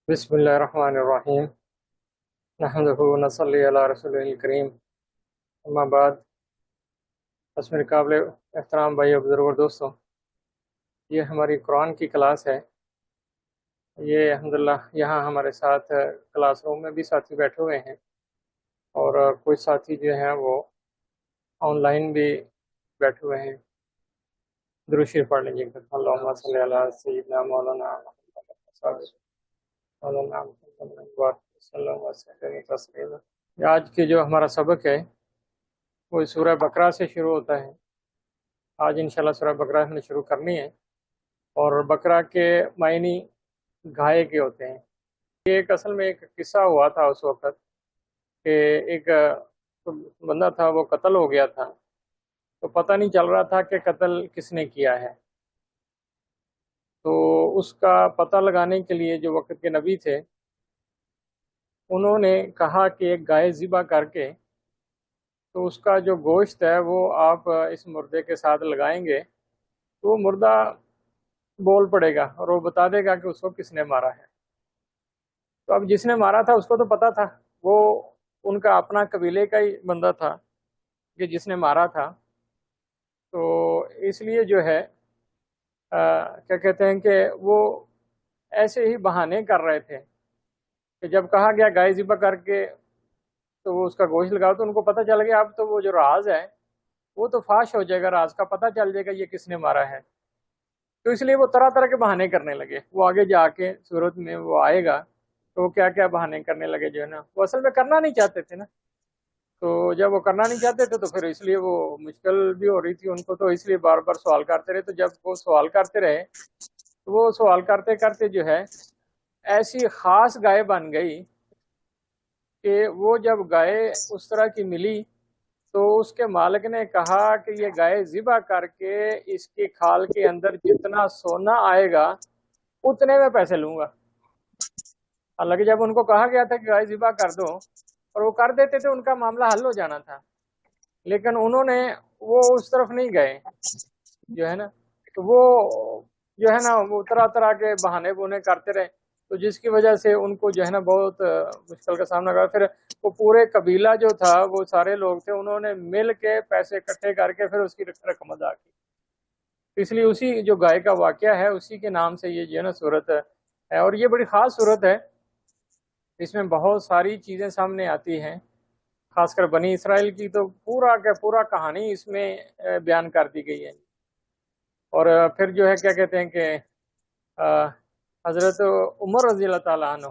بسم اللہ الرحمن الرحیم نحمدہ ونصلی علی رسول الکریم اما بعد بس میرے قابل احترام بھائی بزرگ اور دوستوں، یہ ہماری قرآن کی کلاس ہے۔ یہ الحمدللہ یہاں ہمارے ساتھ کلاس روم میں بھی ساتھی بیٹھے ہوئے ہیں، اور کچھ ساتھی جو ہیں وہ آن لائن بھی بیٹھے ہوئے ہیں۔ درود شریف پڑھ لیں گے۔ اللہم صلی علی سیدنا مولانا محمد مولانا محمد صلی اللہ علیہ وسلم۔ آج کے جو ہمارا سبق ہے وہ سورہ بقرہ سے شروع ہوتا ہے۔ آج انشاءاللہ سورہ بقرہ ہم نے شروع کرنی ہے، اور بقرہ کے معنی گائے کے ہوتے ہیں۔ یہ ایک اصل میں ایک قصہ ہوا تھا اس وقت کہ ایک بندہ تھا، وہ قتل ہو گیا تھا، تو پتہ نہیں چل رہا تھا کہ قتل کس نے کیا ہے۔ تو اس کا پتہ لگانے کے لیے جو وقت کے نبی تھے، انہوں نے کہا کہ ایک گائے ذبح کر کے تو اس کا جو گوشت ہے وہ آپ اس مردے کے ساتھ لگائیں گے تو وہ مردہ بول پڑے گا اور وہ بتا دے گا کہ اس کو کس نے مارا ہے۔ تو اب جس نے مارا تھا اس کو تو پتا تھا، وہ ان کا اپنا قبیلے کا ہی بندہ تھا کہ جس نے مارا تھا۔ تو اس لیے جو ہے کیا کہتے ہیں کہ وہ ایسے ہی بہانے کر رہے تھے کہ جب کہا گیا گائے ذبح کر کے تو وہ اس کا گوشت لگاؤ، تو ان کو پتہ چل گیا اب تو وہ جو راز ہے وہ تو فاش ہو جائے گا، راز کا پتہ چل جائے گا یہ کس نے مارا ہے۔ تو اس لیے وہ طرح طرح کے بہانے کرنے لگے۔ وہ آگے جا کے صورت میں وہ آئے گا تو وہ کیا کیا بہانے کرنے لگے جو ہے نا، وہ اصل میں کرنا نہیں چاہتے تھے نا۔ تو جب وہ کرنا نہیں چاہتے تھے تو پھر اس لیے وہ مشکل بھی ہو رہی تھی ان کو، تو اس لیے بار بار سوال کرتے رہے۔ تو جب وہ سوال کرتے رہے تو وہ سوال کرتے کرتے جو ہے ایسی خاص گائے بن گئی کہ وہ جب گائے اس طرح کی ملی تو اس کے مالک نے کہا کہ یہ گائے ذبح کر کے اس کی کھال کے اندر جتنا سونا آئے گا اتنے میں پیسے لوں گا۔ حالانکہ جب ان کو کہا گیا تھا کہ گائے ذبح کر دو اور وہ کر دیتے تھے ان کا معاملہ حل ہو جانا تھا، لیکن انہوں نے وہ اس طرف نہیں گئے جو ہے نا، تو وہ جو ہے نا وہ طرح طرح کے بہانے بونے کرتے رہے، تو جس کی وجہ سے ان کو جو ہے نا بہت مشکل کا سامنا کرا۔ پھر وہ پورے قبیلہ جو تھا، وہ سارے لوگ تھے، انہوں نے مل کے پیسے اکٹھے کر کے پھر اس کی رقم ادا کی۔ اس لیے اسی جو گائے کا واقعہ ہے اسی کے نام سے یہ جو ہے نا صورت ہے، اور یہ بڑی خاص صورت ہے۔ اس میں بہت ساری چیزیں سامنے آتی ہیں، خاص کر بنی اسرائیل کی تو پورا کا پورا کہانی اس میں بیان کر دی گئی ہے۔ اور پھر جو ہے کیا کہتے ہیں کہ حضرت عمر رضی اللہ تعالیٰ عنہ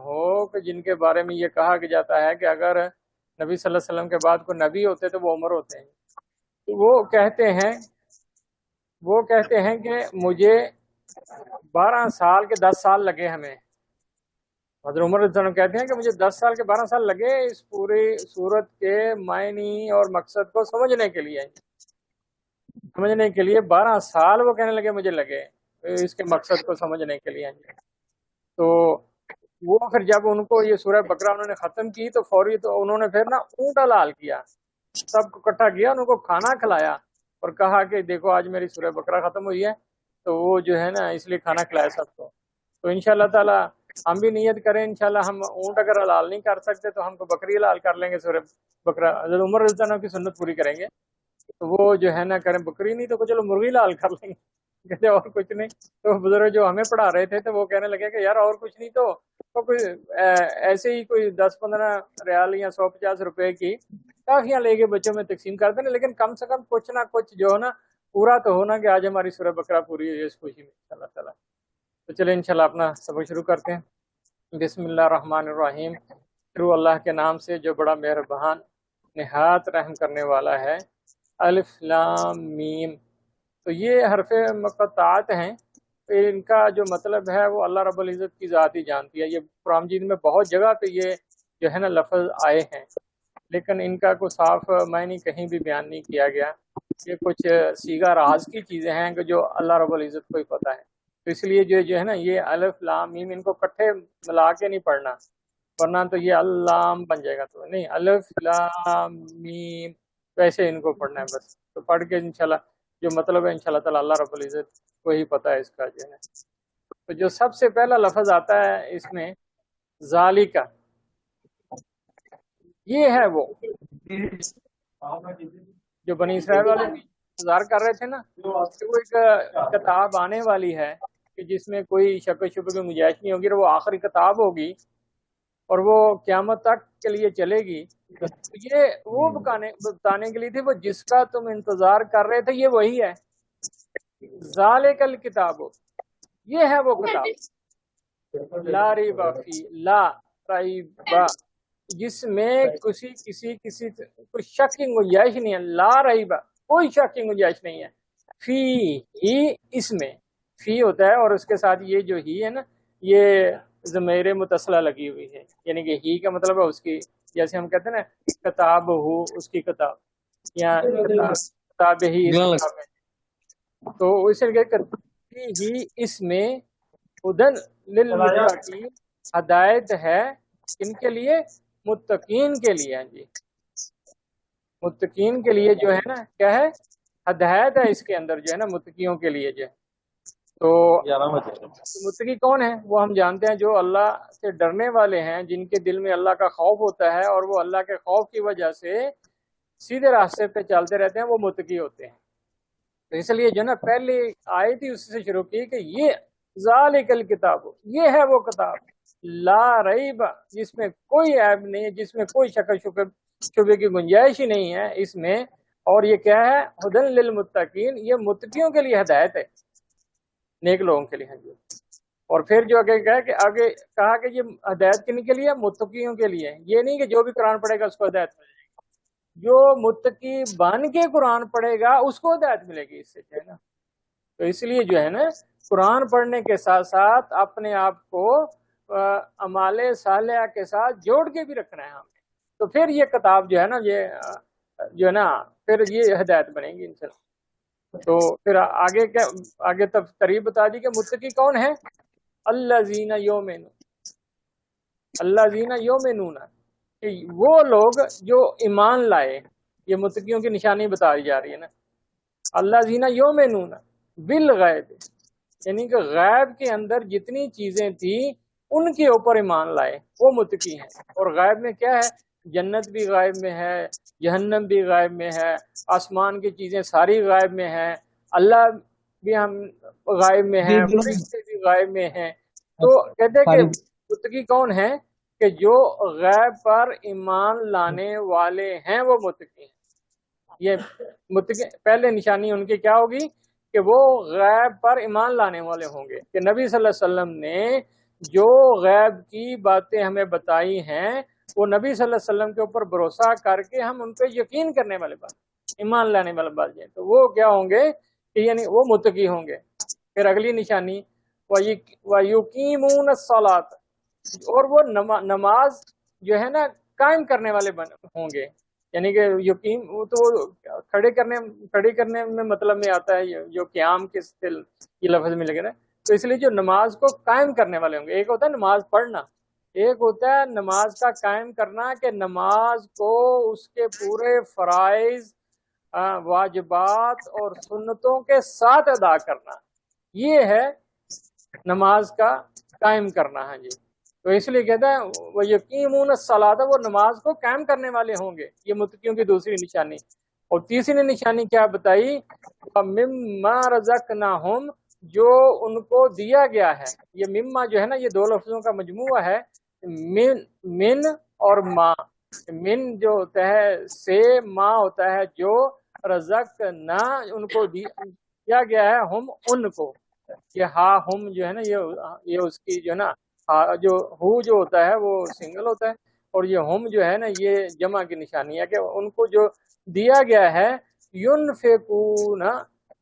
کہ جن کے بارے میں یہ کہا کہ جاتا ہے کہ اگر نبی صلی اللہ علیہ وسلم کے بعد کوئی نبی ہوتے تو وہ عمر ہوتے ہیں، تو وہ کہتے ہیں کہ مجھے 12 سال کے 10 سال لگے ہمیں۔ حضرت عمر رضی اللہ عنہ کہتے ہیں کہ مجھے 10 سال کے 12 سال لگے اس پوری صورت کے معنی اور مقصد کو سمجھنے کے لیے 12 سال وہ کہنے لگے مجھے لگے اس کے مقصد کو سمجھنے کے لیے۔ تو وہ پھر جب ان کو یہ سورہ بقرہ انہوں نے ختم کی تو فوری تو انہوں نے پھر نا اونٹ حلال کیا، سب کو اکٹھا کیا، ان کو کھانا کھلایا اور کہا کہ دیکھو آج میری سورہ بقرہ ختم ہوئی ہے، تو وہ جو ہے نا اس لیے کھانا کھلایا سب کو۔ تو انشاءاللہ تعالی ہم بھی نیت کریں، انشاءاللہ ہم اونٹ اگر حلال نہیں کر سکتے تو ہم کو بکری حلال کر لیں گے سورہ بقرہ۔ حضرت عمر رضی اللہ عنہ کی سنت پوری کریں گے تو وہ جو ہے نا کریں، بکری نہیں تو چلو مرغی لال کر لیں گے، کہتے اور کچھ نہیں۔ تو بزرگ جو ہمیں پڑھا رہے تھے تو وہ کہنے لگے کہ یار اور کچھ نہیں تو کوئی ایسے ہی کوئی 10-15 ریال یا 150 روپے کی کافیاں لے کے بچوں میں تقسیم کر دیں، لیکن کم سے کم کچھ نہ کچھ جو ہے نا پورا تو ہونا کہ آج ہماری سورہ بقرہ پوری ہوئی ہے اس خوشی میں انشاءاللہ تعالی۔ تو چلیں انشاءاللہ اپنا سبق شروع کرتے ہیں۔ بسم اللہ الرحمن الرحیم، شروع اللہ کے نام سے جو بڑا مہربان نہایت رحم کرنے والا ہے۔ الف لام میم، تو یہ حرف مقطعات ہیں، ان کا جو مطلب ہے وہ اللہ رب العزت کی ذات ہی جانتی ہے۔ یہ قرآن مجید میں بہت جگہ پہ یہ جو ہے نا لفظ آئے ہیں، لیکن ان کا کوئی صاف معنی کہیں بھی بیان نہیں کیا گیا۔ یہ کچھ صیغہ راز کی چیزیں ہیں کہ جو اللہ رب العزت کو ہی پتہ ہے، تو اس لیے جو ہے نا یہ الف لام میم ان کو کٹھے ملا کے نہیں پڑھنا، ورنہ تو یہ اللام بن جائے گا، تو نہیں، الف لام میم ویسے ان کو پڑھنا ہے بس۔ تو پڑھ کے انشاءاللہ جو مطلب ہے انشاءاللہ تعالی اللہ رب العزت کو ہی پتہ ہے اس کا جو ہے۔ تو جو سب سے پہلا لفظ آتا ہے اس میں ذالکا یہ ہے وہ جو بنی اسرائیل والے بھی انتظار کر رہے تھے نا کہ وہ ایک کتاب آنے والی ہے کہ جس میں کوئی شک و شبہ کی گنجائش نہیں ہوگی اور وہ آخری کتاب ہوگی اور وہ قیامت تک کے لیے چلے گی. یہ وہ بتانے کے لیے تھے وہ جس کا تم انتظار کر رہے تھے یہ وہی ہے. ذالک الکتاب یہ ہے وہ کتاب لا ریب فی لا ریب جس میں کسی کوئی شک کی گنجائش نہیں ہے. لا ریب کوئی شک کی گنجائش نہیں ہے. فی ہی اس میں فی ہوتا ہے اور اس کے ساتھ یہ جو ہی ہے نا یہ ضمیر متصلہ لگی ہوئی ہے یعنی کہ ہی کا مطلب ہے اس کی جیسے ہم کہتے ہیں نا کتاب ہو اس کی کتاب یا کتاب ہی اس کتاب میں تو اس لیے ہی اس میں ہدن للمتقین ہدایت ہے کن کے لیے متقین کے لیے. جی متقین کے لیے جو ہے نا کیا ہے ہدایت ہے اس کے اندر جو ہے نا متقیوں کے لیے جو ہے. تو متقی کون ہے وہ ہم جانتے ہیں جو اللہ سے ڈرنے والے ہیں جن کے دل میں اللہ کا خوف ہوتا ہے اور وہ اللہ کے خوف کی وجہ سے سیدھے راستے پہ چلتے رہتے ہیں وہ متقی ہوتے ہیں. تو اس لیے جو نا پہلی آیت ہی اس سے شروع کی کہ یہ ذالک الکتاب یہ ہے وہ کتاب لا ریب جس میں کوئی عیب نہیں ہے جس میں کوئی شک شبے کی گنجائش ہی نہیں ہے اس میں. اور یہ کیا ہے ہدن للمتقین یہ متقیوں کے لیے ہدایت ہے نیک لوگوں کے لیے. اور پھر جو آگے کہا کہ یہ ہدایت کن کے لیے متقیوں کے لیے. یہ نہیں کہ جو بھی قرآن پڑھے گا اس کو ہدایت ملے گی جو متقی بن کے قرآن پڑھے گا اس کو ہدایت ملے گی اس سے جو ہے نا. تو اس لیے جو ہے نا قرآن پڑھنے کے ساتھ ساتھ اپنے آپ کو اعمال صالحہ کے ساتھ جوڑ کے بھی رکھنا ہے ہمیں. تو پھر یہ کتاب جو ہے نا یہ جو ہے نا پھر یہ ہدایت بنے گی انشاءاللہ. تو پھر آگے تفسیر بتا دی کہ متقی کون ہے الذین یؤمنون کہ وہ لوگ جو ایمان لائے. یہ متقیوں کی نشانی بتا دی جا رہی ہے نا. الذین یؤمنون بالغیب یعنی کہ غیب کے اندر جتنی چیزیں تھیں ان کے اوپر ایمان لائے وہ متقی ہیں. اور غیب میں کیا ہے جنت بھی غائب میں ہے جہنم بھی غائب میں ہے آسمان کی چیزیں ساری غائب میں ہیں اللہ بھی ہم غائب میں ہیں فرشتے بھی غائب میں ہیں. تو کہتے ہیں کہ متقی کون ہے کہ جو غیب پر ایمان لانے والے ہیں وہ متقی ہیں. یہ متقی پہلے نشانی ان کی کیا ہوگی کہ وہ غیب پر ایمان لانے والے ہوں گے کہ نبی صلی اللہ علیہ وسلم نے جو غیب کی باتیں ہمیں بتائی ہیں وہ نبی صلی اللہ علیہ وسلم کے اوپر بھروسہ کر کے ہم ان پہ یقین کرنے والے بات ایمان لانے والے بات ہیں تو وہ کیا ہوں گے کہ یعنی وہ متقی ہوں گے. پھر اگلی نشانی وَيُقِيمُونَ الصَّلَاةَ اور وہ نماز جو ہے نا قائم کرنے والے ہوں گے. یعنی کہ یقین وہ تو کھڑے کرنے میں مطلب میں آتا ہے جو قیام کے یہ لفظ میں لگے نا. تو اس لیے جو نماز کو قائم کرنے والے ہوں گے. ایک ہوتا ہے نماز پڑھنا ایک ہوتا ہے نماز کا قائم کرنا کہ نماز کو اس کے پورے فرائض واجبات اور سنتوں کے ساتھ ادا کرنا یہ ہے نماز کا قائم کرنا ہے. جی تو اس لیے کہتا ہے وہ یقیمون الصلاۃ وہ نماز کو قائم کرنے والے ہوں گے. یہ متقیوں کی دوسری نشانی. اور تیسری نشانی کیا بتائی مما رزقناہم جو ان کو دیا گیا ہے. یہ مما جو ہے نا یہ دو لفظوں کا مجموعہ ہے من اور ما. من جو ہوتا ہے سے ما ہوتا ہے جو رزقنا ان کو دیا گیا ہے ہم ان کو. یہ ہا ہم جو ہے نا یہ اس کی جو ہے نا جو ہو جو ہوتا ہے وہ سنگل ہوتا ہے اور یہ ہم جو ہے نا یہ جمع کی نشانی ہے کہ ان کو جو دیا گیا ہے ينفقون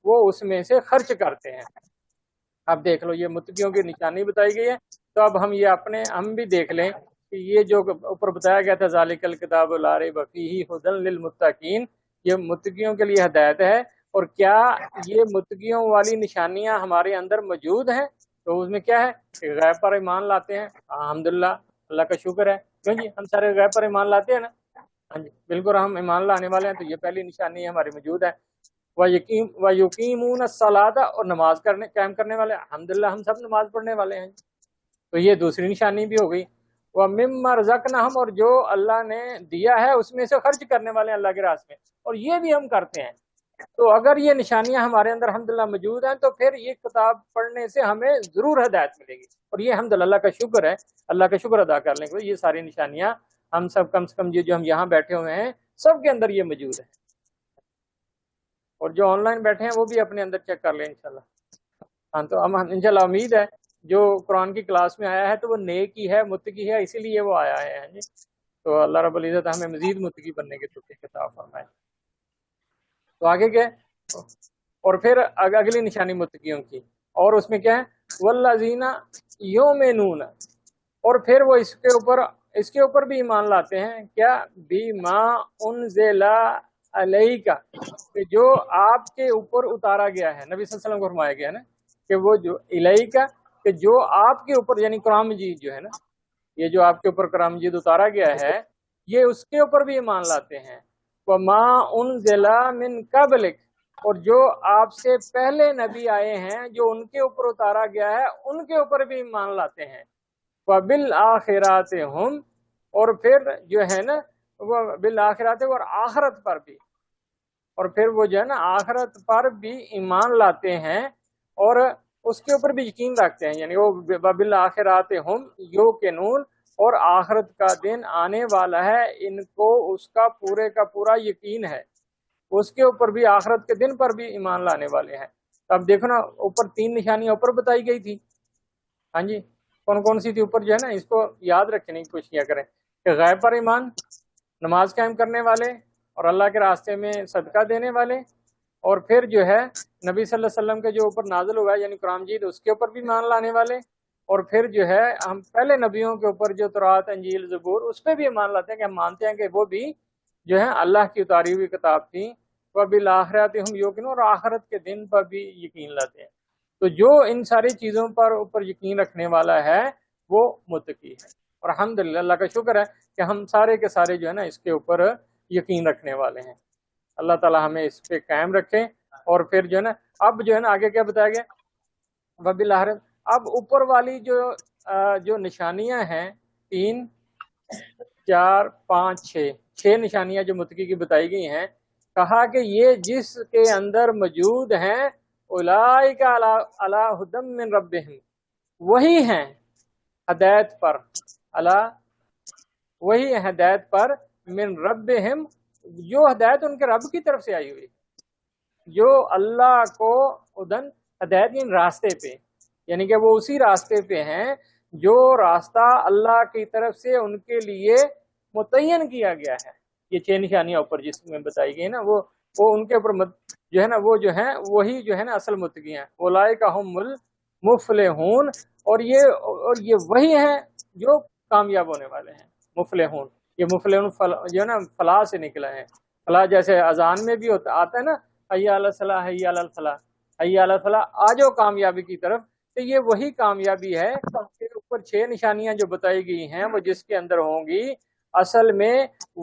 وہ اس میں سے خرچ کرتے ہیں. اب دیکھ لو یہ متقیوں کی نشانی بتائی گئی ہے. تو اب ہم بھی دیکھ لیں کہ یہ جو اوپر بتایا گیا تھا ذالک الکتاب لا ریب فیہ ھدی للمتقین یہ متقیوں کے لیے ہدایت ہے. اور کیا یہ متقیوں والی نشانیاں ہمارے اندر موجود ہیں؟ تو اس میں کیا ہے کہ غیب پر ایمان لاتے ہیں. الحمدللہ اللہ کا شکر ہے. کیوں جی ہم سارے غیب پر ایمان لاتے ہیں نا. ہاں جی بالکل ہم ایمان لانے والے ہیں. تو یہ پہلی نشانی ہماری موجود ہے. وَيُقِيمُونَ الصَّلَاةَ اور نماز قائم کرنے والے. الحمدللہ ہم سب نماز پڑھنے والے ہیں. تو یہ دوسری نشانی بھی ہو گئی. وَمِمَّا رَزَقْنَاهُمْ، اور جو اللہ نے دیا ہے اس میں سے خرچ کرنے والے ہیں اللہ کے راستے میں، اور یہ بھی ہم کرتے ہیں۔ تو اگر یہ نشانیاں ہمارے اندر الحمدللہ موجود ہیں تو پھر یہ کتاب پڑھنے سے ہمیں ضرور ہدایت ملے گی، اور یہ الحمدللہ اللہ کا شکر ہے، اللہ کا شکر ادا کر لیں گے یہ ساری نشانیاں ہم سب کم سے کم یہ جو ہم یہاں بیٹھے ہوئے ہیں سب کے اندر یہ موجود ہے، اور جو آن لائن بیٹھے ہیں وہ بھی اپنے اندر چیک کر لیں انشاءاللہ۔ ہاں تو ہم انشاءاللہ امید ہے جو قرآن کی کلاس میں آیا ہے تو وہ نیکی ہے، متقی ہے، اسی لیے وہ آیا ہے جی۔ تو اللہ رب العزت ہمیں مزید متقی بننے کے توفیق عطا فرمائے۔ تو آگے کیا ہے، اور پھر اگلی نشانی متقیوں کی، اور اس میں کیا ہے، والذین یؤمنون، اور پھر وہ اس کے اوپر بھی ایمان لاتے ہیں، کیا، بما انزل علیک، کہ جو آپ کے اوپر اتارا گیا ہے، نبی صلی اللہ علیہ وسلم کو فرمایا گیا ہے نا کہ وہ جو الیک، کہ جو آپ کے اوپر، یعنی قرآن مجید جو ہے نا، یہ جو آپ کے اوپر قرآن مجید اتارا گیا ہے یہ اس کے اوپر بھی ایمان لاتے ہیں۔ وما انزل من قبلک، اور جو آپ سے پہلے نبی آئے ہیں جو ان کے اوپر اتارا گیا ہے ان کے اوپر بھی ایمان لاتے ہیں۔ وبالآخرات ہم، اور پھر جو ہے نا وہ بالآخرات، اور آخرت پر بھی، اور پھر وہ جو ہے نا آخرت پر بھی ایمان لاتے ہیں اور اس کے اوپر بھی یقین رکھتے ہیں، یعنی وہ بالآخرات ہم یوقنون، اور آخرت کا دن آنے والا ہے ان کو اس کا پورے کا پورا یقین ہے، اس کے اوپر بھی، آخرت کے دن پر بھی ایمان لانے والے ہیں۔ اب دیکھو نا اوپر 3 نشانیاں اوپر بتائی گئی تھی، ہاں جی، کون کون سی تھی اوپر، جو ہے نا اس کو یاد رکھنے کی کوشش کیا کریں کہ غیب پر ایمان، نماز قائم کرنے والے، اور اللہ کے راستے میں صدقہ دینے والے، اور پھر جو ہے نبی صلی اللہ علیہ وسلم کے جو اوپر نازل ہوا ہے یعنی قرآن مجید اس کے اوپر بھی ایمان لانے والے، اور پھر جو ہے ہم پہلے نبیوں کے اوپر جو تورات، انجیل، زبور، اس پہ بھی ایمان لاتے ہیں کہ ہم مانتے ہیں کہ وہ بھی جو ہے اللہ کی اتاری ہوئی کتاب تھی۔ وبالآخرات ہم یوقنون، اور آخرت کے دن پر بھی یقین لاتے ہیں۔ تو جو ان ساری چیزوں پر اوپر یقین رکھنے والا ہے وہ متقی ہے، اور الحمدللہ اللہ کا شکر ہے کہ ہم سارے کے سارے جو ہے نا اس کے اوپر یقین رکھنے والے ہیں۔ اللہ تعالی ہمیں اس پہ قائم رکھے، اور پھر جو ہے نا اب جو ہے نا آگے کیا بتایا گیا، وبالآخرت، اب اوپر والی جو نشانیاں ہیں 3 4 5 6 نشانیاں جو متقی کی بتائی گئی ہیں، کہا کہ یہ جس کے اندر موجود ہیں اولئک علی ھدی من ربہم، وہی ہیں ہدایت پر، وہی ہدایت پر، من ربہم، جو ہدایت ان کے رب کی طرف سے آئی ہوئی، جو اللہ کو ادن ہدایت یعنی راستے پہ، یعنی کہ وہ اسی راستے پہ ہیں جو راستہ اللہ کی طرف سے ان کے لیے متعین کیا گیا ہے۔ یہ 6 نشانیاں اوپر جس میں بتائی گئی نا وہ ان کے اوپر جو ہے نا وہ جو ہیں وہی جو ہے نا اصل متقی ہیں۔ اولئک هم المفلحون، اور یہ وہی ہیں جو کامیاب ہونے والے ہیں۔ مفلحون، یہ مفلحون جو ہے نا فلاح سے نکلا ہے، فلاح جیسے اذان میں بھی آتا ہے نا، حی علی الصلاح، حی علی الفلاح، حی علی الفلاح، آ جاؤ کامیابی کی طرف، تو یہ وہی کامیابی ہے کہ اوپر 6 نشانیاں جو بتائی گئی ہیں وہ جس کے اندر ہوں گی، اصل میں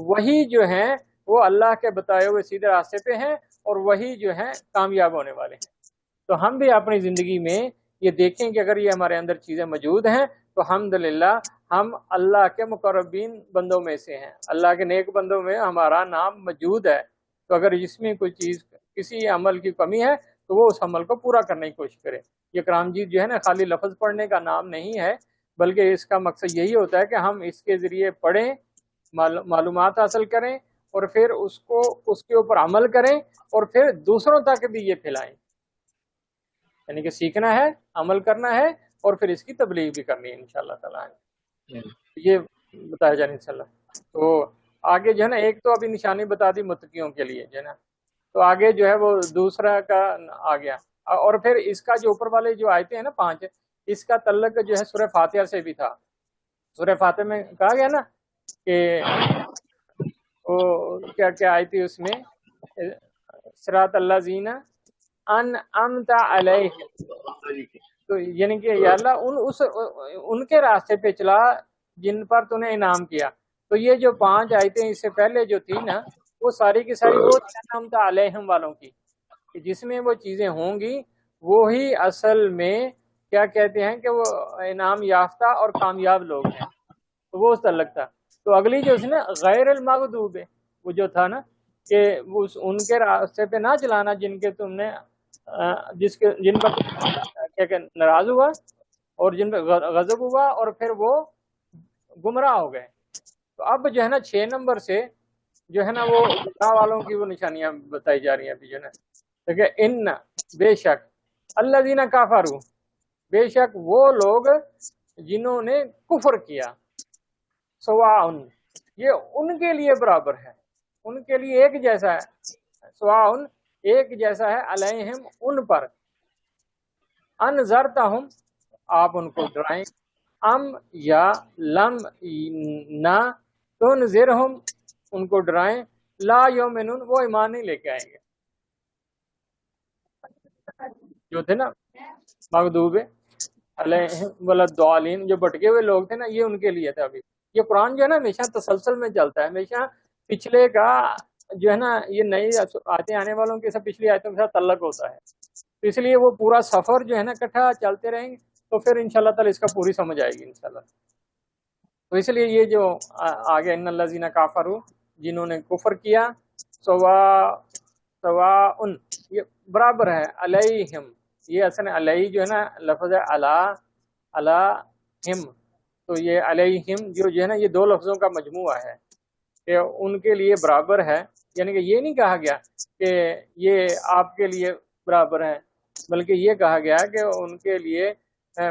وہی جو ہیں وہ اللہ کے بتائے ہوئے سیدھے راستے پہ ہیں، اور وہی جو ہیں کامیاب ہونے والے ہیں۔ تو ہم بھی اپنی زندگی میں یہ دیکھیں کہ اگر یہ ہمارے اندر چیزیں موجود ہیں تو الحمدللہ ہم اللہ کے مقربین بندوں میں سے ہیں، اللہ کے نیک بندوں میں ہمارا نام موجود ہے۔ تو اگر اس میں کوئی چیز، کسی عمل کی کمی ہے تو وہ اس عمل کو پورا کرنے کی کوشش کرے۔ یہ قرآن مجید جو ہے نا خالی لفظ پڑھنے کا نام نہیں ہے، بلکہ اس کا مقصد یہی ہوتا ہے کہ ہم اس کے ذریعے پڑھیں، معلومات حاصل کریں، اور پھر اس کے اوپر عمل کریں، اور پھر دوسروں تک بھی یہ پھیلائیں، یعنی کہ سیکھنا ہے، عمل کرنا ہے، اور پھر اس کی تبلیغ بھی کرنی ہے انشاءاللہ تعالی۔ یہ بتایا جائے انشاءاللہ۔ تو آگے جو ہے نا ایک تو ابھی نشانی بتا دی متقیوں کے لیے جو ہے نا، تو آگے جو ہے وہ دوسرا کا آ گیا، اور پھر اس کا جو اوپر والے جو آیتیں ہیں نا 5، اس کا تعلق جو ہے سورہ فاتحہ سے بھی تھا۔ سورہ فاتحہ میں کہا گیا نا کہ وہ کیا کیا آئی تھی اس میں، صراط الذین انعمت علیہم، تو یعنی کہ یا اللہ ان کے راستے پہ چلا جن پر تو نے انعام کیا۔ تو یہ جو 5 آیتیں اس سے پہلے جو تھی نا وہ ساری کی ساری وہ انعمت علیہم والوں کی، کہ جس میں وہ چیزیں ہوں گی وہی اصل میں کیا کہتے ہیں کہ وہ انعام یافتہ اور کامیاب لوگ ہیں۔ تو وہ اس تعلق تھا. تو اگلی جو اس نے غیر المغضوب، وہ جو تھا نا کہ ان کے راستے پہ نہ چلانا جن کے تم نے جن پر کیا کہ ناراض ہوا اور جن پہ غضب ہوا اور پھر وہ گمراہ ہو گئے. تو اب جو ہے نا 6 نمبر سے جو ہے نا وہ گناہ والوں کی وہ نشانیاں بتائی جا رہی ہیں ابھی جو ہے نا. دیکھیں ان بے شک الذین کفروا، بے شک وہ لوگ جنہوں نے کفر کیا، سواء یہ ان کے لیے برابر ہے، ان کے لیے ایک جیسا ہے، سواء ایک جیسا ہے، علیہم ان پر، انذرتہم آپ ان کو ڈرائیں، ام یا لم نہ تنذرہم ان کو ڈرائیں، لا یؤمنون وہ ایمان نہیں لے کے آئیں گے. جو تھے نا مغضوب علیہم والضالین، جو بٹکے ہوئے لوگ تھے نا، یہ ان کے لیے تھا. ابھی یہ قرآن جو ہے نا ہمیشہ تسلسل میں چلتا ہے، ہمیشہ پچھلے کا جو ہے نا یہ نئی آتے آنے والوں کے سب پچھلی آیتوں کے ساتھ تعلق ہوتا ہے. تو اس لیے وہ پورا سفر جو ہے نا اکٹھا چلتے رہیں گے تو پھر انشاءاللہ تعالی اس کا پوری سمجھ آئے گی انشاءاللہ. تو اس لیے یہ جو آگے ان الذین کفروا جنہوں نے کفر کیا، سواء یہ برابر ہے، علیہم یہ اصل علیہ جو ہے نا لفظ ہے علیہم، تو یہ علیہم جو ہے نا یہ دو لفظوں کا مجموعہ ہے کہ ان کے لیے برابر ہے. یعنی کہ یہ نہیں کہا گیا کہ یہ آپ کے لیے برابر ہے، بلکہ یہ کہا گیا کہ ان کے لیے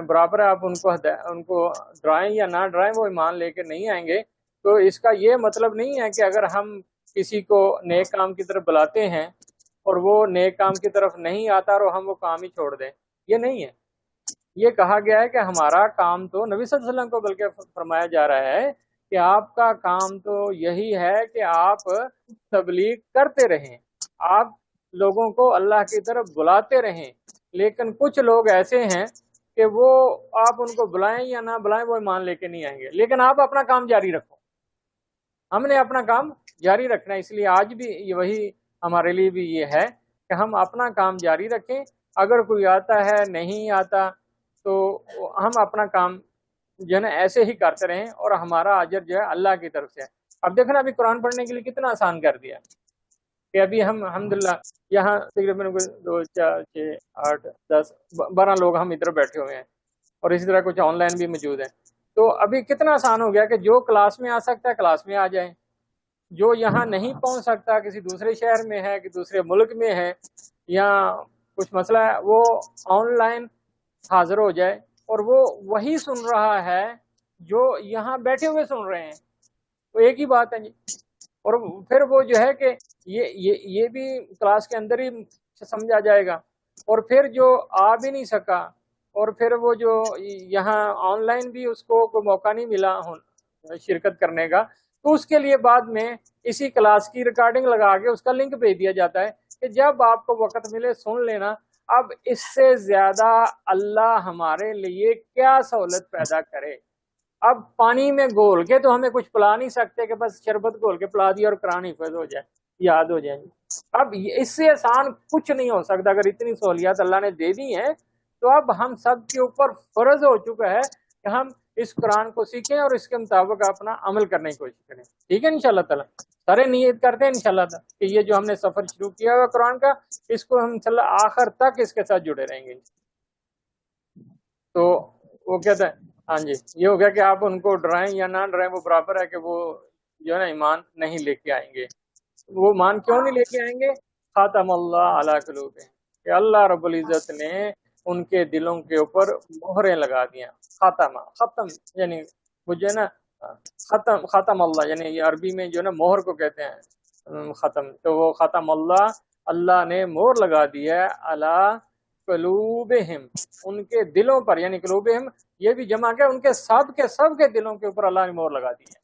برابر ہے، آپ ان کو ڈرائیں یا نہ ڈرائیں وہ ایمان لے کے نہیں آئیں گے. تو اس کا یہ مطلب نہیں ہے کہ اگر ہم کسی کو نیک کام کی طرف بلاتے ہیں اور وہ نیک کام کی طرف نہیں آتا اور ہم وہ کام ہی چھوڑ دیں، یہ نہیں ہے. یہ کہا گیا ہے کہ ہمارا کام تو نبی صلی اللہ علیہ وسلم کو بلکہ فرمایا جا رہا ہے کہ آپ کا کام تو یہی ہے کہ آپ تبلیغ کرتے رہیں، آپ لوگوں کو اللہ کی طرف بلاتے رہیں. لیکن کچھ لوگ ایسے ہیں کہ وہ آپ ان کو بلائیں یا نہ بلائیں وہ ایمان لے کے نہیں آئیں گے، لیکن آپ اپنا کام جاری رکھو. ہم نے اپنا کام جاری رکھنا ہے، اس لیے آج بھی وہی ہمارے لیے بھی یہ ہے کہ ہم اپنا کام جاری رکھیں. اگر کوئی آتا ہے نہیں آتا تو ہم اپنا کام جو ہے نا ایسے ہی کرتے رہیں اور ہمارا اجر جو ہے اللہ کی طرف سے ہے. اب دیکھنا ابھی قرآن پڑھنے کے لیے کتنا آسان کر دیا کہ ابھی ہم الحمدللہ یہاں تقریباً 2 4 6 8 10 12 لوگ ہم ادھر بیٹھے ہوئے ہیں اور اسی طرح کچھ آن لائن بھی موجود ہیں. تو ابھی کتنا آسان ہو گیا کہ جو کلاس میں آ سکتا ہے کلاس میں آ جائیں، جو یہاں نہیں پہنچ سکتا کسی دوسرے شہر میں ہے کہ دوسرے ملک میں ہے یا کچھ مسئلہ ہے وہ آن لائن حاضر ہو جائے اور وہ وہی سن رہا ہے جو یہاں بیٹھے ہوئے سن رہے ہیں. تو ایک ہی بات ہے جی. اور پھر وہ جو ہے کہ یہ بھی کلاس کے اندر ہی سمجھا جائے گا، اور پھر جو آ بھی نہیں سکا اور پھر وہ جو یہاں آن لائن بھی اس کو کوئی موقع نہیں ملا شرکت کرنے کا، تو اس کے لیے بعد میں اسی کلاس کی ریکارڈنگ لگا کے اس کا لنک بھیج دیا جاتا ہے کہ جب آپ کو وقت ملے سن لینا. اب اس سے زیادہ اللہ ہمارے لیے کیا سہولت پیدا کرے. اب پانی میں گھول کے تو ہمیں کچھ پلا نہیں سکتے کہ بس شربت گھول کے پلا دیا اور قرآن حفظ ہو جائے، یاد ہو جائیں. اب اس سے آسان کچھ نہیں ہو سکتا. اگر اتنی سہولیات اللہ نے دے دی ہیں تو اب ہم سب کے اوپر فرض ہو چکا ہے کہ ہم اس قرآن کو سیکھیں اور اس کے مطابق اپنا عمل کرنے کی کوشش کریں. ٹھیک ہے انشاءاللہ تعالی سارے نیت کرتے ہیں انشاءاللہ تعالی کہ یہ جو ہم نے سفر شروع کیا ہوا قرآن کا اس کو ہم انشاءاللہ آخر تک اس کے ساتھ جڑے رہیں گے. تو وہ کہتا ہے ہاں جی یہ ہو گیا کہ آپ ان کو ڈرائیں یا نہ ڈرائیں وہ برابر ہے کہ وہ جو ہے نا ایمان نہیں لے کے آئیں گے. وہ ایمان کیوں نہیں لے کے آئیں گے؟ خاتم اللہ علی قلوبہم کہ اللہ رب العزت نے ان کے دلوں کے اوپر مہریں لگا دیا. ختم یعنی وہ جو ہے نا ختم اللہ یعنی یہ عربی میں جو ہے نا مہر کو کہتے ہیں ختم. تو وہ ختم اللہ نے مہر لگا دیا ہے علی قلوبہم ان کے دلوں پر، یعنی قلوبہم یہ بھی جمع کیا ان کے سب کے دلوں کے اوپر اللہ نے مہر لگا دی ہے.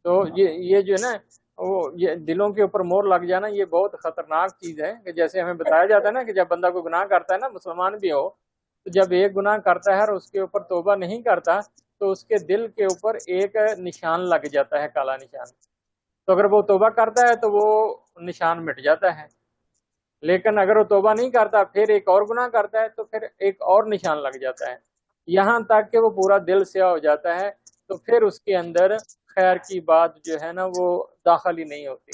تو یہ جو ہے نا وہ یہ دلوں کے اوپر مہر لگ جانا یہ بہت خطرناک چیز ہے کہ جیسے ہمیں بتایا جاتا ہے نا کہ جب بندہ کوئی گناہ کرتا ہے نا مسلمان بھی ہو تو جب ایک گناہ کرتا ہے اور اس کے اوپر توبہ نہیں کرتا تو اس کے دل کے اوپر ایک نشان لگ جاتا ہے، کالا نشان. تو اگر وہ توبہ کرتا ہے تو وہ نشان مٹ جاتا ہے، لیکن اگر وہ توبہ نہیں کرتا پھر ایک اور گناہ کرتا ہے تو پھر ایک اور نشان لگ جاتا ہے، یہاں تک کہ وہ پورا دل سیاہ ہو جاتا ہے. تو پھر اس کے اندر خیر کی بات جو ہے نا وہ داخل ہی نہیں ہوتی.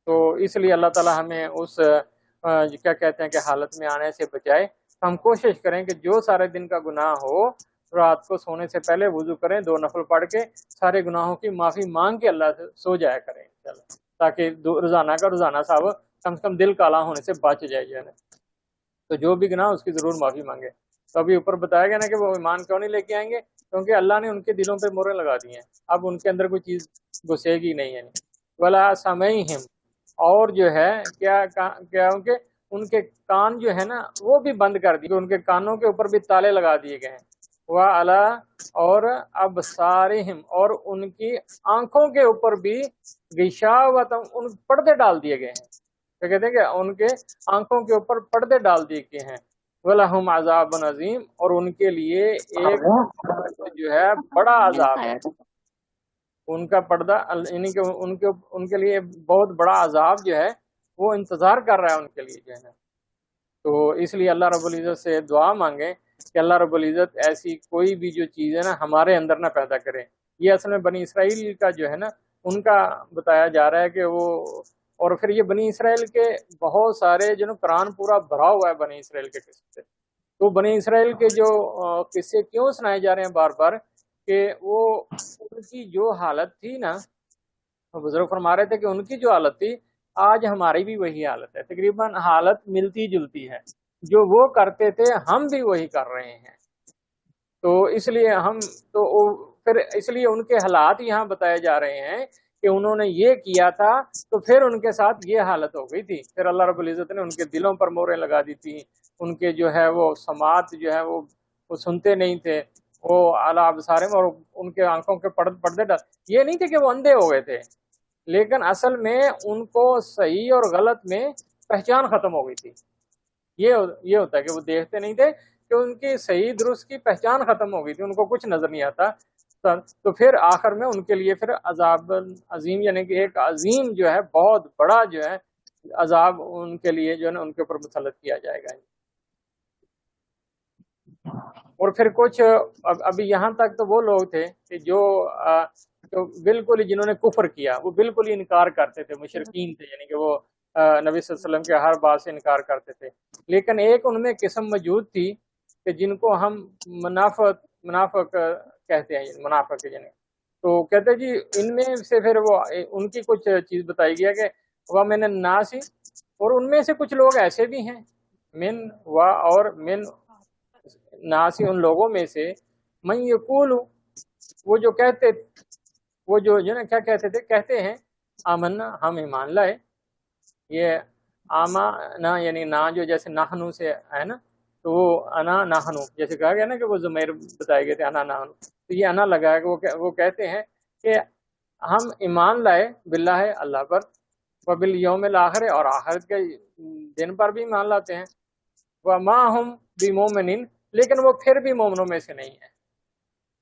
تو اس لیے اللہ تعالیٰ ہمیں اس کیا کہتے ہیں کہ حالت میں آنے سے بچائے. ہم کوشش کریں کہ جو سارے دن کا گناہ ہو رات کو سونے سے پہلے وضو کریں, 2 نفل پڑھ کے سارے گناہوں کی معافی مانگ کے اللہ سے سو جایا کریں تاکہ روزانہ کا روزانہ صاحب کم سے کم دل کالا ہونے سے بچ جائے جو ہے نا. تو جو بھی گناہ اس کی ضرور معافی مانگے. تو ابھی اوپر بتایا گیا نا کہ وہ ایمان کیوں نہیں لے کے آئیں گے, کیونکہ اللہ نے ان کے دلوں پہ موریں لگا دی ہیں, اب ان کے اندر کوئی چیز گھسے گی نہیں ہے. ولا سمعہم, اور جو ہے کیا ان کے کان جو ہے نا وہ بھی بند کر دیے, ان کے کانوں کے اوپر بھی تالے لگا دیے گئے ہیں. وعلی, اور ابصارہم, اور ان کی آنکھوں کے اوپر بھی غشاوۃ, ان پردے ڈال دیے گئے ہیں. تو کہتے ہیں کہ ان کے آنکھوں کے اوپر پردے ڈال دیے گئے ہیں. وَلَهُمْ عَذَابٌ عَظِيمٌ, اور ان کے لیے ایک جو ہے بڑا عذاب ہے. ان کا پردہ یعنی کہ ان کے لیے بہت بڑا عذاب جو ہے وہ انتظار کر رہا ہے ان کے لیے جو ہے نا. تو اس لیے اللہ رب العزت سے دعا مانگیں کہ اللہ رب العزت ایسی کوئی بھی جو چیز ہے نا ہمارے اندر نہ پیدا کرے. یہ اصل میں بنی اسرائیل کا جو ہے نا ان کا بتایا جا رہا ہے کہ وہ, اور پھر یہ بنی اسرائیل کے بہت سارے جو نا قرآن پورا بھرا ہوا ہے بنی اسرائیل کے قصے سے. تو بنی اسرائیل کے جو قصے کیوں سنائے جا رہے ہیں بار بار, کہ وہ ان کی جو حالت تھی نا, بزرگ فرما رہے تھے کہ ان کی جو حالت تھی آج ہماری بھی وہی حالت ہے, تقریباً حالت ملتی جلتی ہے. جو وہ کرتے تھے ہم بھی وہی کر رہے ہیں. تو اس لیے پھر اس لیے ان کے حالات یہاں بتائے جا رہے ہیں کہ انہوں نے یہ کیا تھا تو پھر ان کے ساتھ یہ حالت ہو گئی تھی. پھر اللہ رب العزت نے ان کے دلوں پر موریں لگا دی تھی, ان کے جو ہے وہ سماعت جو ہے وہ سنتے نہیں تھے, وہ اعلیٰ ابصار میں, اور ان کے آنکھوں کے پردے ڈال. یہ نہیں تھے کہ وہ اندھے ہو گئے تھے, لیکن اصل میں ان کو صحیح اور غلط میں پہچان ختم ہو گئی تھی. یہ ہوتا ہے کہ وہ دیکھتے نہیں تھے, کہ ان کی صحیح درست کی پہچان ختم ہو گئی تھی, ان کو کچھ نظر نہیں آتا. تو پھر آخر میں ان کے لیے پھر عذاب عظیم, یعنی کہ ایک عظیم جو ہے بہت بڑا جو ہے عذاب ان کے لیے جو ہے نا ان کے اوپر مسلط کیا جائے گا. اور پھر کچھ ابھی یہاں تک تو وہ لوگ تھے کہ جو بالکل ہی جنہوں نے کفر کیا, وہ بالکل ہی انکار کرتے تھے, مشرکین تھے, یعنی کہ وہ نبی صلی اللہ علیہ وسلم کے ہر بات سے انکار کرتے تھے. لیکن ایک ان میں قسم موجود تھی کہ جن کو ہم منافق کہتے ہیں, منافق یعنی. تو کہتے جی ان میں سے پھر وہ ان کی کچھ چیز بتائی گیا کہ وہ من الناس, اور ان میں سے کچھ لوگ ایسے بھی ہیں, من اور من ناسی, ان لوگوں میں سے, من یقول, وہ جو کہتے, وہ جو نا کیا کہتے تھے, کہتے ہیں آمنا, ہم ایمان لائے. یہ آمنا یعنی نا جو جیسے نحنو سے ہے نا, تو وہ انا نحنو جیسے کہا گیا نا کہ وہ زمیر بتائے گئے تھے انا نحنو, تو یہ انا لگا ہے کہ وہ کہتے ہیں کہ ہم ایمان لائے باللہ, اللہ پر, وبالیوم الاخر, اور آخرت کے دن پر بھی ایمان لاتے ہیں. وما ہم بمومنین, لیکن وہ پھر بھی مومنوں میں سے نہیں ہے.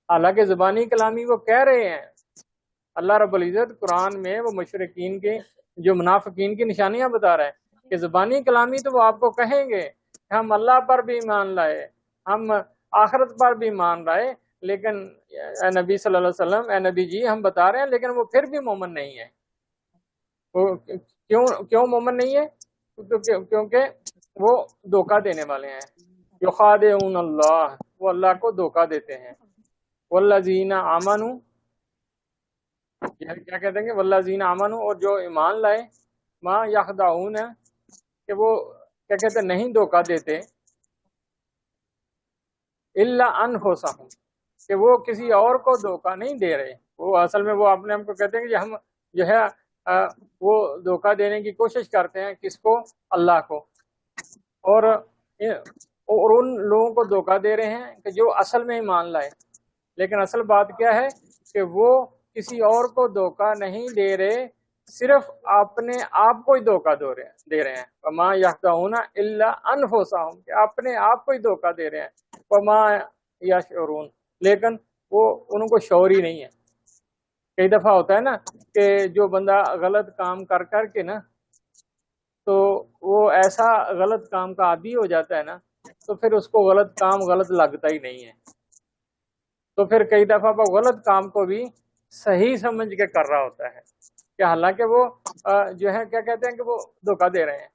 حالانکہ زبانی کلامی وہ کہہ رہے ہیں. اللہ رب العزت قرآن میں وہ مشرکین کے جو منافقین کی نشانیاں بتا رہے ہیں کہ زبانی کلامی تو وہ آپ کو کہیں گے کہ ہم اللہ پر بھی ایمان لائے, ہم آخرت پر بھی ایمان لائے, لیکن اے نبی صلی اللہ علیہ وسلم, اے نبی جی ہم بتا رہے ہیں, لیکن وہ پھر بھی مومن نہیں ہے. وہ کیوں مومن نہیں ہے؟ کیونکہ وہ دھوکہ دینے والے ہیں. یخادعون اللہ, وہ اللہ کو دھوکہ دیتے ہیں. والذین آمنوا, کیا کہتے ہیں کہ والذین آمنوا, اور جو ایمان لائے, ما یخدعون, کہ وہ کیا کہتے ہیں نہیں دھوکہ دیتے, الا انفسہم, کہ وہ کسی اور کو دھوکہ نہیں دے رہے. وہ اصل میں وہ اپنے ہم کو کہتے ہیں کہ ہم جو ہے وہ دھوکہ دینے کی کوشش کرتے ہیں, کس کو؟ اللہ کو. اور ان لوگوں کو دھوکہ دے رہے ہیں کہ جو اصل میں ایمان لائے, لیکن اصل بات کیا ہے کہ وہ کسی اور کو دھوکہ نہیں دے رہے, صرف اپنے آپ کو ہی دھوکہ دے رہے ہیں. وما یخدعون الا انفسہم, کہ اپنے آپ کو ہی دھوکہ دے رہے ہیں. وما یشعرون, لیکن وہ ان کو شعور ہی نہیں ہے. کئی دفعہ ہوتا ہے نا کہ جو بندہ غلط کام کر کے نا, تو وہ ایسا غلط کام کا عادی ہو جاتا ہے نا, تو پھر اس کو غلط کام غلط لگتا ہی نہیں ہے. تو پھر کئی دفعہ وہ غلط کام کو بھی صحیح سمجھ کے کر رہا ہوتا ہے کہ حالانکہ وہ جو ہے کیا کہتے ہیں کہ وہ دھوکہ دے رہے ہیں،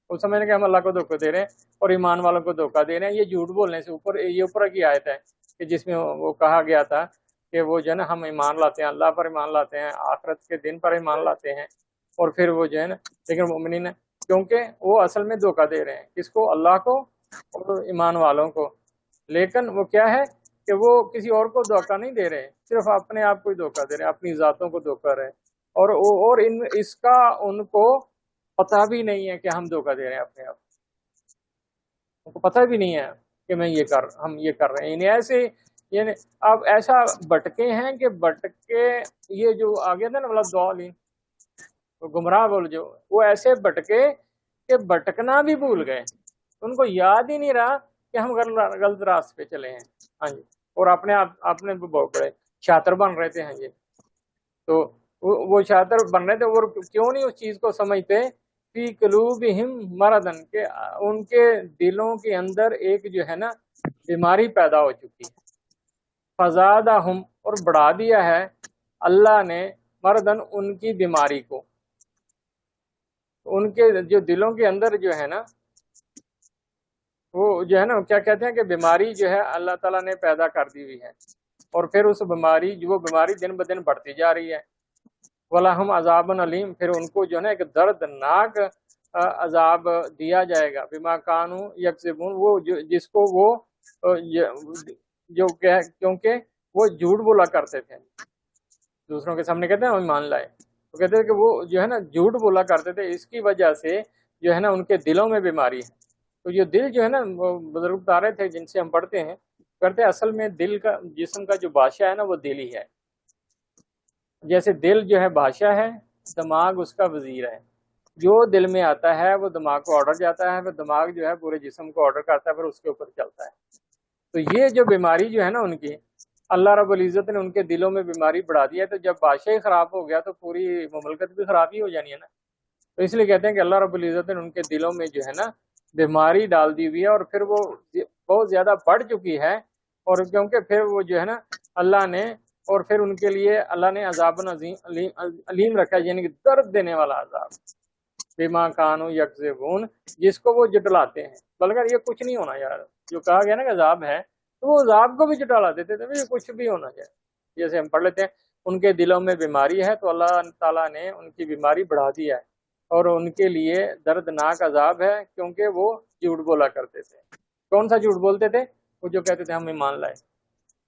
وہ سمجھنے کہ ہم اللہ کو دھوکہ دے رہے ہیں اور ایمان والوں کو دھوکہ دے رہے ہیں۔ یہ جھوٹ بولنے سے اوپر یہ اوپر کی آیت ہے کہ جس میں وہ کہا گیا تھا کہ وہ جو ہے نا ہم ایمان لاتے ہیں، اللہ پر ایمان لاتے ہیں، آخرت کے دن پر ایمان لاتے ہیں، اور پھر وہ جو ہے نا لیکن مومنین کیونکہ وہ اصل میں دھوکہ دے رہے ہیں کس کو؟ اللہ کو اور ایمان والوں کو، لیکن وہ کیا ہے کہ وہ کسی اور کو دھوکہ نہیں دے رہے، صرف اپنے آپ کو ہی دھوکہ دے رہے ہیں، اپنی ذاتوں کو دھوکہ رہے، اور اس کا ان کو پتہ بھی نہیں ہے کہ ہم دھوکہ دے رہے ہیں اپنے آپ ان کو، پتہ بھی نہیں ہے کہ ہم یہ کر رہے ہیں، یعنی ایسے یعنی اب ایسا بٹکے ہیں کہ بٹکے یہ جو آگے تھا نا مطلب ضالین گمراہ بول جو وہ ایسے بٹکے کہ بٹکنا بھی بھول گئے، ان کو یاد ہی نہیں رہا کہ ہم غلط راستے پہ چلے ہیں، ہاں جی، اور اپنے بہت بڑے شاطر بن رہے تھے، ہاں جی، تو وہ شاطر بن رہے تھے اور کیوں نہیں اس چیز کو سمجھتے فی قلوبہم مرضن کہ ان کے دلوں کے اندر ایک جو ہے نا بیماری پیدا ہو چکی ہے، فزادہم اور بڑھا دیا ہے اللہ نے مردن ان کی بیماری کو، ان کے جو دلوں کے اندر جو ہے نا وہ جو ہے نا کیا کہتے ہیں کہ بیماری جو ہے اللہ تعالیٰ نے پیدا کر دی ہوئی ہے، اور پھر اس بیماری وہ بیماری دن بدن بڑھتی جا رہی ہے، وَلَهُمْ عَذَابٌ عَلِيمٌ پھر ان کو جو ہے نا ایک دردناک عذاب دیا جائے گا، بما کانوا یکذبون وہ جس کو وہ جو کیونکہ وہ جھوٹ بولا کرتے تھے، دوسروں کے سامنے کہتے ہیں ہم ایمان لائے، تو کہتے ہیں کہ وہ جو ہے نا جھوٹ بولا کرتے تھے، اس کی وجہ سے جو ہے نا ان کے دلوں میں بیماری ہے۔ تو یہ دل جو ہے نا بزرگ بتا رہے تھے جن سے ہم پڑھتے ہیں کرتے اصل میں دل کا جسم کا جو بادشاہ ہے نا وہ دل ہی ہے، جیسے دل جو ہے بادشاہ ہے، دماغ اس کا وزیر ہے، جو دل میں آتا ہے وہ دماغ کو آرڈر جاتا ہے، پھر دماغ جو ہے پورے جسم کو آرڈر کرتا ہے، پھر اس کے اوپر چلتا ہے۔ تو یہ جو بیماری جو ہے نا ان کی اللہ رب العزت نے ان کے دلوں میں بیماری بڑھا دی ہے، تو جب بادشاہ ہی خراب ہو گیا تو پوری مملکت بھی خراب ہی ہو جانی ہے نا، تو اس لیے کہتے ہیں کہ اللہ رب العزت نے ان کے دلوں میں جو ہے نا بیماری ڈال دی ہوئی ہے، اور پھر وہ بہت زیادہ بڑھ چکی ہے، اور کیونکہ پھر وہ جو ہے نا اللہ نے اور پھر ان کے لیے اللہ نے عذاب علیم رکھا ہے، یعنی کہ درد دینے والا عذاب، بما کانوا یکذبون جس کو وہ جٹلاتے ہیں، بلکہ یہ کچھ نہیں ہونا یار، جو کہا گیا نا کہ عذاب ہے تو وہ عذاب کو بھی جٹلا دیتے تھے، یہ کچھ بھی ہونا چاہیے، جیسے ہم پڑھ لیتے ہیں ان کے دلوں میں بیماری ہے تو اللہ تعالیٰ نے ان کی بیماری بڑھا دیا ہے، اور ان کے لیے دردناک عذاب ہے کیونکہ وہ جھوٹ بولا کرتے تھے۔ کون سا جھوٹ بولتے تھے؟ وہ جو کہتے تھے ہم ایمان لائے،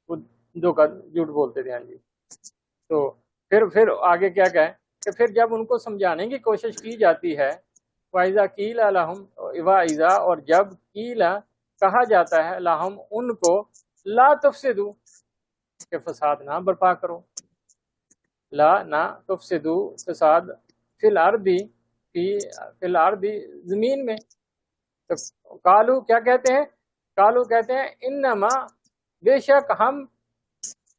وہ جھوٹ بولتے تھے، ہاں جی۔ تو پھر آگے کیا کہیں کہ پھر جب ان کو سمجھانے کی کوشش کی جاتی ہے وَإِذَا قِيلَ لَهُمْ وَإِذَا اور جب قیل کہا جاتا ہے لَهُمْ ان کو لا تفسدوا کہ فساد نہ برپا کرو، لا نہ تفسدوا فساد فی الارض زمین میں، تو قالو کیا کہتے ہیں؟ قالو کہتے ہیں انما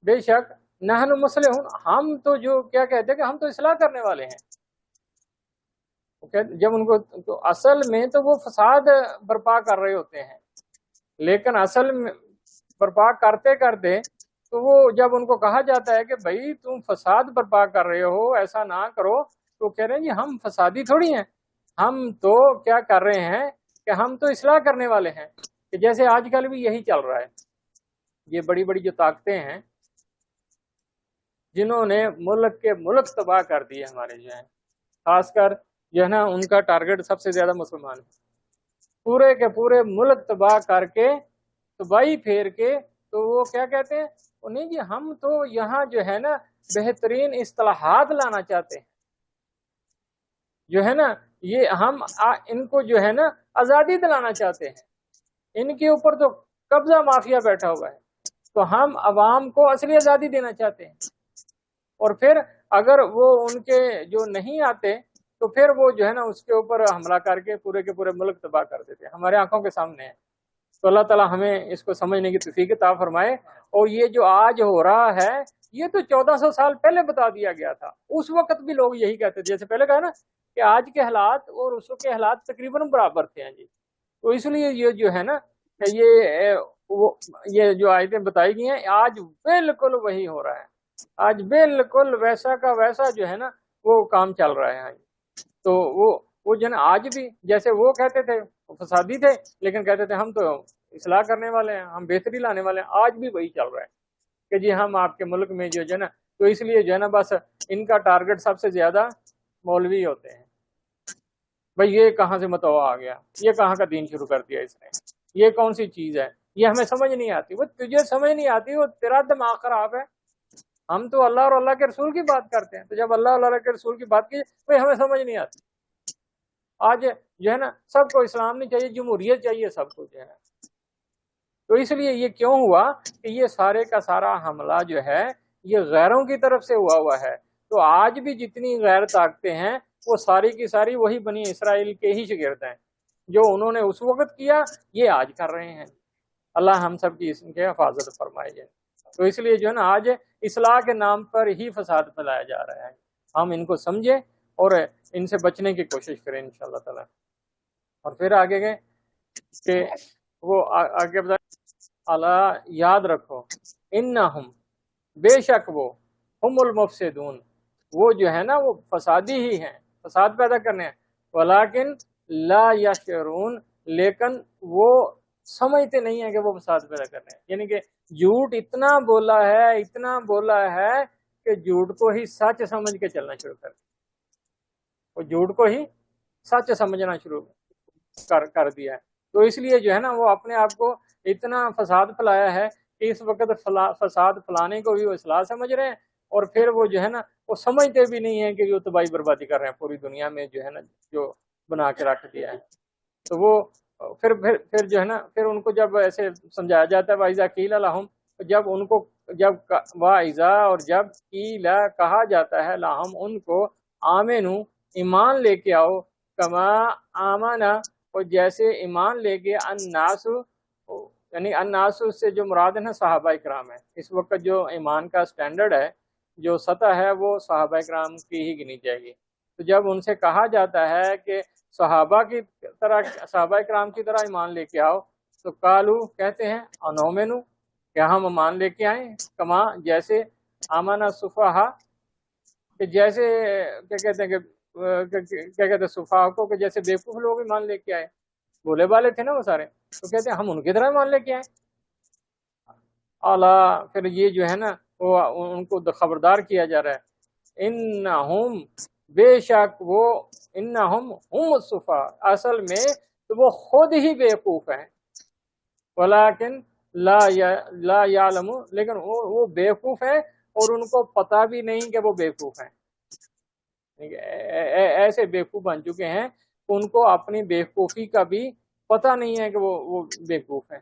بے شک نحن مصلحون ہم تو جو کیا کہتے ہیں کہ ہم تو اصلاح کرنے والے ہیں، جب ان کو تو اصل میں تو وہ فساد برپا کر رہے ہوتے ہیں، لیکن اصل میں برپا کرتے کرتے تو وہ جب ان کو کہا جاتا ہے کہ بھائی تم فساد برپا کر رہے ہو ایسا نہ کرو، تو کہہ رہے ہیں جی ہم فسادی تھوڑی ہیں، ہم تو کیا کر رہے ہیں کہ ہم تو اصلاح کرنے والے ہیں، کہ جیسے آج کل بھی یہی چل رہا ہے، یہ بڑی بڑی جو طاقتیں ہیں جنہوں نے ملک تباہ کر دیے ہمارے جو ہیں، خاص کر جو ہے نا ان کا ٹارگٹ سب سے زیادہ مسلمان ہے، پورے کے پورے ملک تباہ کر کے تباہی پھیر کے، تو وہ کیا کہتے ہیں نہیں جی ہم تو یہاں جو ہے نا بہترین اصطلاحات لانا چاہتے ہیں، جو ہے نا یہ ہم ان کو جو ہے نا آزادی دلانا چاہتے ہیں، ان کے اوپر تو قبضہ مافیا بیٹھا ہوا ہے، تو ہم عوام کو اصلی آزادی دینا چاہتے ہیں، اور پھر اگر وہ ان کے جو نہیں آتے تو پھر وہ جو ہے نا اس کے اوپر حملہ کر کے پورے ملک تباہ کر دیتے ہیں، ہمارے آنکھوں کے سامنے ہے۔ تو اللہ تعالیٰ ہمیں اس کو سمجھنے کی توفیق عطا فرمائے، اور یہ جو آج ہو رہا ہے یہ تو 1400 سال پہلے بتا دیا گیا تھا، اس وقت بھی لوگ یہی کہتے تھے، جیسے پہلے کہا نا کہ آج کے حالات اور اس کے حالات تقریباً برابر تھے ہیں جی، تو اس لیے یہ جو ہے نا کہ یہ وہ یہ جو آیتیں بتائی گئی ہیں آج بالکل وہی ہو رہا ہے، آج بالکل ویسا کا ویسا جو ہے نا وہ کام چل رہا ہے۔ تو وہ جو ہے نا آج بھی جیسے وہ کہتے تھے فسادی تھے لیکن کہتے تھے ہم تو اصلاح کرنے والے ہیں، ہم بہتری لانے والے ہیں، آج بھی وہی چل رہا ہے کہ جی ہم آپ کے ملک میں جو ہے نا، تو اس لیے جو ہے نا بس ان کا ٹارگٹ سب سے زیادہ مولوی ہوتے ہیں۔ بھئی یہ کہاں سے متوا آ گیا، یہ کہاں کا دین شروع کر دیا اس نے، یہ کون سی چیز ہے، یہ ہمیں سمجھ نہیں آتی۔ وہ تجھے سمجھ نہیں آتی، وہ تیرا دماغ خراب ہے۔ ہم تو اللہ اور اللہ کے رسول کی بات کرتے ہیں، تو جب اللہ اور اللہ کے رسول کی بات کی وہ ہمیں سمجھ نہیں آتی۔ آج جو ہے نا سب کو اسلام نہیں چاہیے، جمہوریت چاہیے سب کو جو ہے۔ تو اس لیے یہ کیوں ہوا کہ یہ سارے کا سارا حملہ جو ہے یہ غیروں کی طرف سے ہوا ہے۔ تو آج بھی جتنی غیر طاقتیں ہیں وہ ساری کی ساری وہی بنی اسرائیل کے ہی شاگرد ہیں، جو انہوں نے اس وقت کیا یہ آج کر رہے ہیں۔ اللہ ہم سب کی اس کے حفاظت فرمائے۔ تو اس لیے جو ہے نا آج اصلاح کے نام پر ہی فساد پھیلایا جا رہا ہے، ہم ان کو سمجھیں اور ان سے بچنے کی کوشش کریں انشاءاللہ تعالی۔ اور پھر آگے گئے کہ وہ آگے بتائیں، اللہ یاد رکھو انہم بے شک وہ ہم المفسدون، وہ جو ہے نا وہ فسادی ہی ہیں، فساد پیدا کرنے ہیں، ولیکن لا یشعرون، لیکن وہ سمجھتے نہیں ہیں کہ وہ فساد پیدا کرنے ہیں۔ یعنی کہ جھوٹ اتنا بولا ہے، اتنا بولا ہے کہ جھوٹ کو ہی سچ سمجھ کے چلنا شروع کر دیا، وہ جھوٹ کو ہی سچ سمجھنا شروع کر دیا ہے۔ تو اس لیے جو ہے نا وہ اپنے آپ کو اتنا فساد پھیلایا ہے کہ اس وقت فساد پھیلانے کو بھی وہ اصلاح سمجھ رہے ہیں، اور پھر وہ جو ہے نا وہ سمجھتے بھی نہیں ہیں کہ وہ تباہی بربادی کر رہے ہیں پوری دنیا میں جو ہے نا جو بنا کے رکھ دیا ہے۔ تو وہ پھر جو ہے نا پھر ان کو جب ایسے سمجھایا جاتا ہے وَإِذَا قِيلَ لَهُمْ، جب ان کو جب وَإِذَا اور جب قِيلَ کہا جاتا ہے لَهُمْ ان کو آمنو ایمان لے کے آؤ، کما آمنا اور جیسے ایمان لے کے الناس، یعنی الناس سے جو مراد ہے صحابہ اکرام ہے۔ اس وقت جو ایمان کا سٹینڈرڈ ہے، جو سطح ہے، وہ صحابہ اکرام کی ہی گنی جائے گی۔ تو جب ان سے کہا جاتا ہے کہ صحابہ کی طرح، صحابہ اکرام کی طرح ایمان لے کے آؤ، تو قالو کہتے ہیں انومنو کہ ہم ایمان لے کے آئیں، کما جیسے آمن السفہاء، کہ جیسے کیا کہتے ہیں کہ کیا کہتے ہیں صفحاء کو، کہ جیسے بیوقوف لوگ ایمان لے کے آئے، بولے والے تھے نا وہ سارے، تو کہتے ہیں ہم ان کی طرح ایمان لے کے آئے۔ اعلیٰ پھر یہ جو ہے نا وہ ان کو خبردار کیا جا رہا ہے، انہم بے شک وہ، انہم ہم الصفحاء، اصل میں تو وہ خود ہی بیوقوف ہیں، ولیکن لا یعلم، لیکن وہ بیوقوف ہیں اور ان کو پتہ بھی نہیں کہ وہ بیوقوف ہیں۔ ایسے بیوقوف بن چکے ہیں کہ ان کو اپنی بیوقوفی کا بھی پتہ نہیں ہے کہ وہ بیوقوف ہیں۔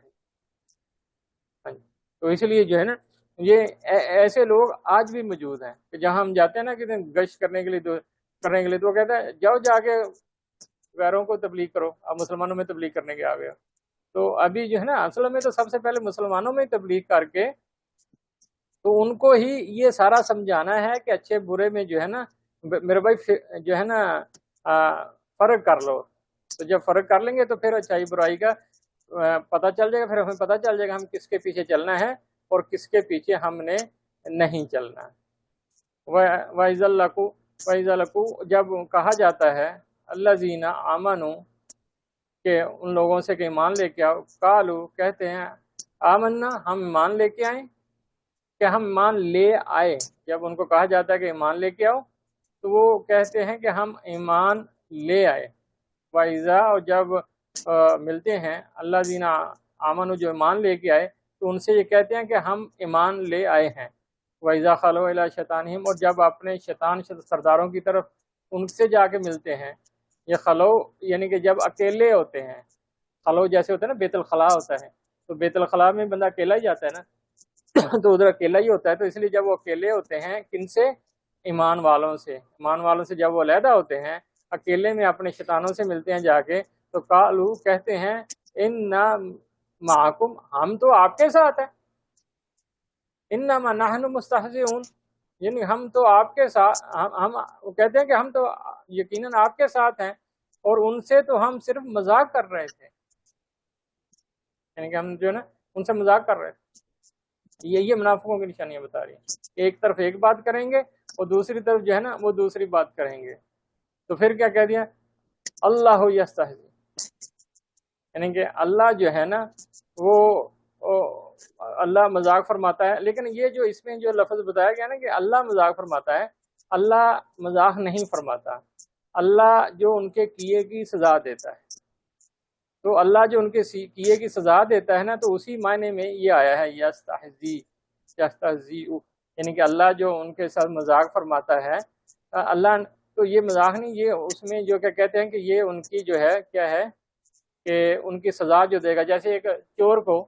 تو اس لیے جو ہے نا یہ ایسے لوگ آج بھی موجود ہیں کہ جہاں ہم جاتے ہیں نا کہ گشت کرنے کے لیے تو وہ کہتا ہے جاؤ جا کے غیروں کو تبلیغ کرو، اب مسلمانوں میں تبلیغ کرنے کے آ گئے۔ تو ابھی جو ہے نا اصل میں تو سب سے پہلے مسلمانوں میں تبلیغ کر کے تو ان کو ہی یہ سارا سمجھانا ہے کہ اچھے برے میں جو ہے نا میرے بھائی جو ہے نا فرق کر لو۔ تو جب فرق کر لیں گے تو پھر اچھائی برائی کا پتہ چل جائے گا، پھر ہمیں پتہ چل جائے گا ہم کس کے پیچھے چلنا ہے اور کس کے پیچھے ہم نے نہیں چلنا۔ وَإِذَا لَقُوا، جب کہا جاتا ہے الَّذِينَ آمَنُوا کہ ان لوگوں سے کہ ایمان لے کے آؤ، قالو کہتے ہیں آمنا ہم ایمان لے کے آئیں، کہ ہم ایمان لے آئے۔ جب ان کو کہا جاتا ہے کہ ایمان لے کے آؤ تو وہ کہتے ہیں کہ ہم ایمان لے آئے۔ وَإِذَا، اور جب ملتے ہیں الَّذِينَ آمنوا جو ایمان لے کے آئے تو ان سے یہ کہتے ہیں کہ ہم ایمان لے آئے ہیں۔ وَإِذَا خَلَوْا إِلَىٰ شَيْطَانِهِمْ، اور جب اپنے شیطان سرداروں کی طرف ان سے جا کے ملتے ہیں۔ یہ خلو یعنی کہ جب اکیلے ہوتے ہیں، خلو جیسے ہوتا ہے نا بیت الخلاء ہوتا ہے، تو بیت الخلاء میں بندہ اکیلا ہی جاتا ہے نا تو ادھر اکیلا ہی ہوتا ہے، تو اس لیے جب وہ اکیلے ہوتے ہیں کن سے؟ ایمان والوں سے۔ ایمان والوں سے جب وہ علیحدہ ہوتے ہیں، اکیلے میں اپنے شیطانوں سے ملتے ہیں جا کے، تو قالو کہتے ہیں انا معکم، ہم تو آپ کے ساتھ ہیں، انما نحن مستہزئون، یعنی ہم تو آپ کے ساتھ، ہم کہتے ہیں کہ ہم تو یقیناً آپ کے ساتھ ہیں، اور ان سے تو ہم صرف مذاق کر رہے تھے، یعنی کہ ہم جو ہے نا ان سے مذاق کر رہے ہیں۔ یہ منافقوں کی نشانیاں بتا رہی ہیں، ایک طرف ایک بات کریں گے اور دوسری طرف جو ہے نا وہ دوسری بات کریں گے۔ تو پھر کیا کہہ دیا، اللہ یستہزی، یعنی کہ اللہ جو ہے نا وہ اللہ مذاق فرماتا ہے۔ لیکن یہ جو اس میں جو لفظ بتایا گیا نا کہ اللہ مذاق فرماتا ہے، اللہ مذاق نہیں فرماتا، اللہ جو ان کے کیے کی سزا دیتا ہے۔ تو اللہ جو ان کے کیے کی سزا دیتا ہے نا، تو اسی معنی میں یہ آیا ہے یستہزی، یستہزی، یعنی کہ اللہ جو ان کے ساتھ مذاق فرماتا ہے، اللہ تو یہ مذاق نہیں، یہ اس میں جو کیا کہتے ہیں کہ یہ ان کی جو ہے کیا ہے کہ ان کی سزا جو دے گا، جیسے ایک چور کو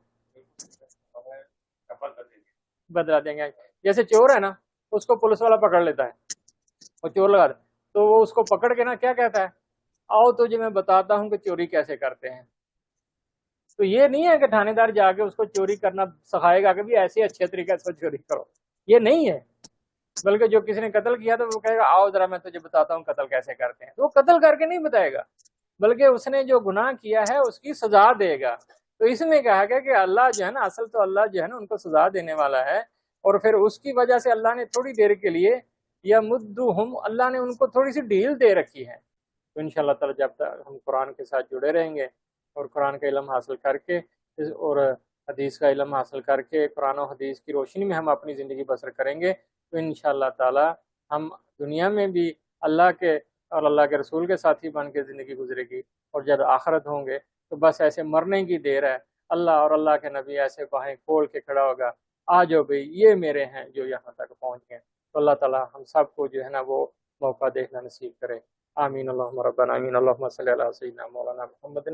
بدلا دیں گے، جیسے چور ہے نا اس کو پولیس والا پکڑ لیتا ہے، وہ چور لگا دے تو وہ اس کو پکڑ کے نا کیا کہتا ہے، آؤ تجھے میں بتاتا ہوں کہ چوری کیسے کرتے ہیں۔ تو یہ نہیں ہے کہ تھانے دار جا کے اس کو چوری کرنا سکھائے گا کہ بھی ایسے اچھے طریقے سے چوری کرو، یہ نہیں ہے، بلکہ جو کسی نے قتل کیا تو وہ کہے گا آؤ ذرا میں تجھے بتاتا ہوں قتل کیسے کرتے ہیں، تو وہ قتل کر کے نہیں بتائے گا، بلکہ اس نے جو گناہ کیا ہے اس کی سزا دے گا۔ تو اس میں کہا گیا کہ اللہ جو ہے نا، اصل تو اللہ جو ہے نا ان کو سزا دینے والا ہے، اور پھر اس کی وجہ سے اللہ نے تھوڑی دیر کے لیے یا مدہم، اللہ نے ان کو تھوڑی سی ڈھیل دے رکھی ہے۔ تو انشاءاللہ تعالی جب تک ہم قرآن کے ساتھ جڑے رہیں گے اور قرآن کا علم حاصل کر کے اور حدیث کا علم حاصل کر کے قرآن و حدیث کی روشنی میں ہم اپنی زندگی بسر کریں گے، تو انشاءاللہ تعالی ہم دنیا میں بھی اللہ کے اور اللہ کے رسول کے ساتھی بن کے زندگی گزرے گی، اور جب آخرت ہوں گے تو بس ایسے مرنے کی دیر ہے، اللہ اور اللہ کے نبی ایسے باہیں کھول کے کھڑا ہوگا، آ جاؤ بھئی یہ میرے ہیں جو یہاں تک پہنچ گئے۔ تو اللہ تعالی ہم سب کو جو ہے نا وہ موقع دیکھنا نصیب کرے، آمین اللہم ربنا آمین۔ اللہم صلی علی سیدنا مولانا محمد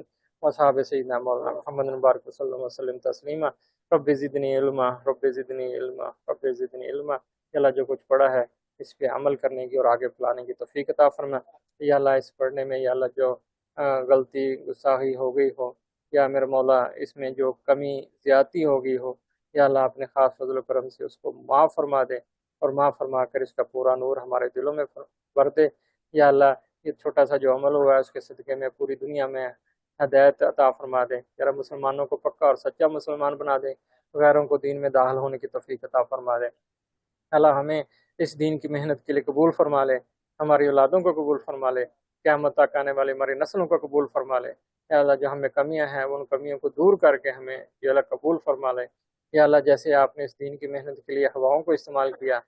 وصحاب سیدنا مولانا محمد مبارک صلی اللہ وسلم تسلیما۔ رب زدنی علما، رب زدنی علما، رب زدنی علما۔ اللہ جو کچھ پڑھا ہے اس پہ عمل کرنے کی اور آگے پھیلانے کی توفیق عطا فرما۔ یا اللہ اس پڑھنے میں یا اللہ جو غلطی گستاخی ہو گئی ہو، یا میرے مولا اس میں جو کمی زیادتی ہو گئی ہو، یا اللہ اپنے خاص فضل و کرم سے اس کو معاف فرما دے، اور معاف فرما کر اس کا پورا نور ہمارے دلوں میں بھر دے۔ یا اللہ یہ چھوٹا سا جو عمل ہوا ہے اس کے صدقے میں پوری دنیا میں ہدایت عطا فرما دے، یا مسلمانوں کو پکا اور سچا مسلمان بنا دے، غیروں کو دین میں داخل ہونے کی توفیق عطا فرما دے۔ اللہ ہمیں اس دین کی محنت کے لیے قبول فرما لے، ہماری اولادوں کو قبول فرما لے، قیامت تک آنے والی ہماری نسلوں کو قبول فرما لے۔ یا اللہ جو ہمیں کمیاں ہیں ان کمیوں کو دور کر کے ہمیں یا اللہ قبول فرما لے۔ یا اللہ جیسے آپ نے اس دین کی محنت کے لیے ہواؤں کو استعمال کیا،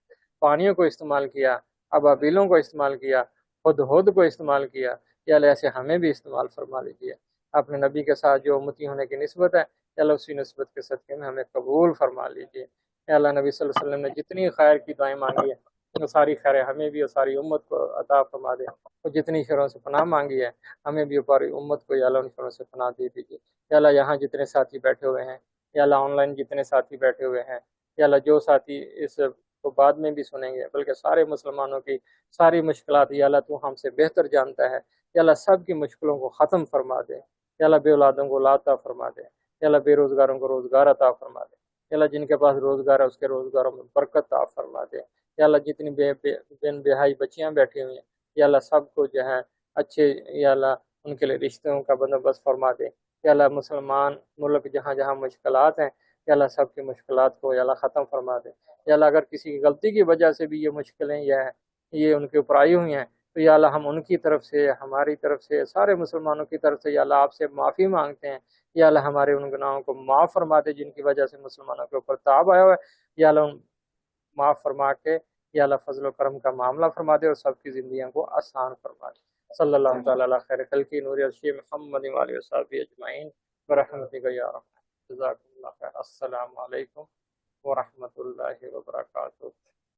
پانیوں کو استعمال کیا، ابابیلوں کو استعمال کیا، ہدہد کو استعمال کیا، یا اللہ ایسے ہمیں بھی استعمال فرما لیجیے۔ اپنے نبی کے ساتھ جو امتی ہونے کی نسبت ہے، یا اللہ اسی نسبت کے صدقے میں ہمیں قبول فرما لیجیے۔ یا اللہ نبی صلی اللہ علیہ وسلم نے جتنی خیر کی دعائیں مانگی ہے وہ ساری خیریں ہمیں بھی اور ساری امت کو عطا فرما دے، اور جتنی شروں سے پناہ مانگی ہے ہمیں بھی اور پاری امت کو یا اللہ ان شروں سے پناہ دے دیجیے۔ یا اللہ یہاں جتنے ساتھی بیٹھے ہوئے ہیں، یا اللہ آن لائن جتنے ساتھی بیٹھے ہوئے ہیں، یا اللہ جو ساتھی اس کو بعد میں بھی سنیں گے، بلکہ سارے مسلمانوں کی ساری مشکلات یا اللہ تو ہم سے بہتر جانتا ہے، یا اللہ سب کی مشکلوں کو ختم فرما دے۔ یا اللہ بے اولادوں کو اولاد عطا فرما دے، یا اللہ بے روزگاروں کو روزگار عطا فرما دے، یا اللہ جن کے پاس روزگار ہے اس کے روزگاروں میں برکت عطا فرما دے۔ یا اللہ جتنی بین بہائی بچیاں بیٹھی ہوئی ہیں، یا اللہ سب کو جو ہے اچھے یا اللہ ان کے لیے رشتوں کا بندوبست فرما دے۔ یا اللہ مسلمان ملک جہاں جہاں مشکلات ہیں، یا اللہ سب کی مشکلات کو یا اللہ ختم فرما دے۔ یا اللہ اگر کسی کی غلطی کی وجہ سے بھی یہ مشکلیں یہ ان کے اوپر آئی ہوئی ہیں، تو یا اللہ ہم ان کی طرف سے، ہماری طرف سے، سارے مسلمانوں کی طرف سے یا اللہ آپ سے معافی مانگتے ہیں۔ یا اللہ ہمارے ان گناہوں کو معاف فرما دے جن کی وجہ سے مسلمانوں کے اوپر تاب آیا ہوا ہے، یا اللہ معاف فرما کے یا اللہ فضل و کرم کا معاملہ فرما دے اور سب کی زندگیوں کو آسان فرما دے۔ صلی اللہ تعالیٰ علی خیر خلقی نور عرشی محمد و آلہ وصحبہ اجمعین برحمتک یا رحمن۔ جزاکم اللہ خیر۔ السلام علیکم ورحمۃ اللہ وبرکاتہ۔